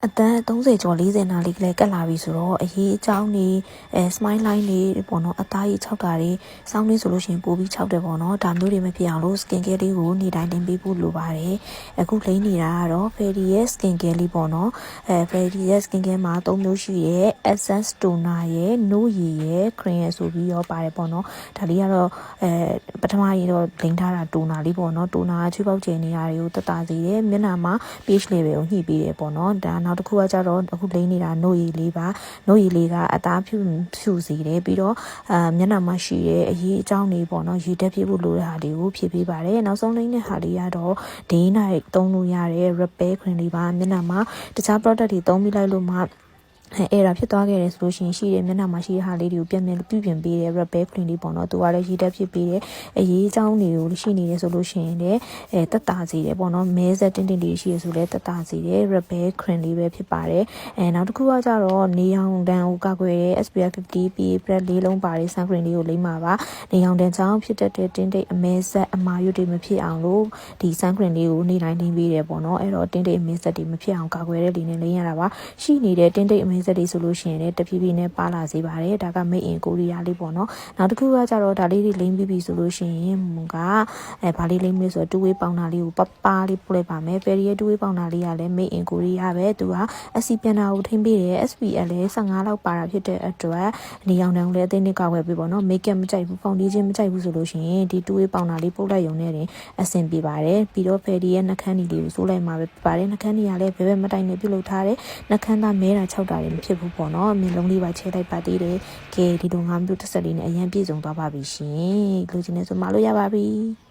အသက်30ကျော်40နာရီကလေးကတ်လာပြီဆိုတော့အရေးအကြောင်းတွေsmile line တွေပေါ့နော်အသားကြီး6တာတွေစောင်းလေးဆိုလို့ရှိရင်ပိုပြီး6တယ်ပေါ့နော်ဒါမျိုးတွေမဖြစ်အောင်လို့ skin care လေးကိုနေ့တိုင်းတင်ပေးဖို့လိုပါတယ်အခုလိမ့်နေတာကတော့ Fairy ရဲ့ skin care လေးပေါ့နော်Fairy ရဲ့ skin care မှာ3မျိုးရှိရဲ့ essence toner ရဲ့ no ရည်ရဲ့ cream ရဲ့ဆိုပြီးရောပါတယ်ပေါ့နော်ဒါလေးကတော့ပထမကြီးတော့လိမ့်ထားတာ toner လေးပေါ့နော် toner ချွေးပေါက်ကျယ်နေရာတွေကိုတက်တာစေတယ်မျက်နှာမှာ pH level ကိုညှိပေးတယ်ပေါ့နော်ဒါနောက်တစ်ခုကကြတော့အခုလိမ့်နေတာနို့ရည်လေးပါနို့ရည်လေးကအသားဖြူစေတယ်ပြီးတော့မျက်နှာမှာရှိတဲ့အရေးအကြောင်းတွေပေါ့နော်ရေတက်ပြဖို့လိုတဲ့ဟာတွေကိုဖြည့်ပေးပါတယ်နောက်ဆုံးလိမ့်တဲ့ဟာလေးကတော့ဒေးနိုင်သုံးလို့ရတဲ့ repair cream လေးပါမျက်နှာမှာတခြား product တွေသုံးပြီးလိုက်လို့မှအဲ့ဒါဖြစ်သွားခဲ့တယ်ဆိုလို့ရှိရင်ရှိတဲ့မျက်နှာမှာရှိတဲ့ဟာလေးတွေကိုပြုပြင်ပေးတဲ့ repair cream လေးပေါ့နော်သူကလည်းရေတက်ဖြစ်ပေးတဲ့အရေးအကြောင်းတွေကိုရှိနေတယ်ဆိုလို့ရှိရင်လည်းတက်တာစေတယ်ပေါ့နော်မဲဆက်တင်းလေးရှိရဆိုလည်းတက်တာစေတယ် repair cream လေးပဲဖြစ်ပါတယ်နောက်တစ်ခုကကြတော့နေရောင်တန်းကိုကာကွယ်တဲ့ SPF 50 PA+ လေးလုံးပါတဲ့ sun cream လေးကိုလိမ့်ပါပါနေရောင်တန်းကြောင့်ဖြစ်တတ်တဲ့တင်းတိတ်အမဲဆက်အမာရွတ်တွေမဖြစ်အောင်လို့ဒီ sun cream လေးကိုနေ့တိုင်းလိမ့်ပေးတယ်ပေါ့နော်အဲ့တော့တင်းတိတ်အမဲဆက်တွေမဖြစ်အောင်ကာကွယ်တဲ့ဒီနဲ့လိမ့်ရတာပါရှိနေတဲ့တင်းတိတ်အမဲဆက်တွေဆိုလို့ရှိရင်လည်းတဖြည်းဖြည်းနဲ့ပါလာစေပါတယ်ဒါက made in Korea လေးပေါ့နော်နောက်တစ်ခုကကြတော့ဒါလေးတွေလိမ့်ပြီးပြီဆိုလို့ရှိရင်ကဘာလေးလိမ့်မလဲဆိုတော့ 2way ပေါင်တာလေးကိုပလေးပို့လိုက်ပါမယ် Fairy ရဲ့ 2way ပေါင်တာလေးကလည်း made in Korea ပဲသူက SC ပြန်တာကိုထိမ့်ပေးတယ် SPF လည်း15လောက်ပါတာဖြစ်တဲ့အတွက်နေရောင်တန်းကိုလည်းအသိနဲ့ကာကွယ်ပေးပေါ့နော် make up မကြိုက်ဘူး foundation မကြိုက်ဘူးဆိုလို့ရှိရင်ဒီ 2way ပေါင်တာလေးပို့လိုက်ရုံနဲ့တင်အဆင်ပြေပါတယ်ပြီးတော့ Fairy ရဲ့နှာခမ်းလေးကိုစိုးလိုက်မှာပဲပါတယ်နှာခမ်းလေးကလည်းဘယ်မတိုင်နဲ့ပြုတ်လုပ်ထားတယ်နှာခမ်းသားမဲတာ6တာတွေမဖြစ်ဘူးပေါ့နော်မျက်လုံးလေးပါချဲလိုက်ပါသေးတယ်ကဲဒီလိုငါမျိုးတစ်ဆက်လေးနဲ့အရင်ပြည့်စုံသွားပါပြီရှင်လိုချင်နေဆိုမှလို့ရပါပြီ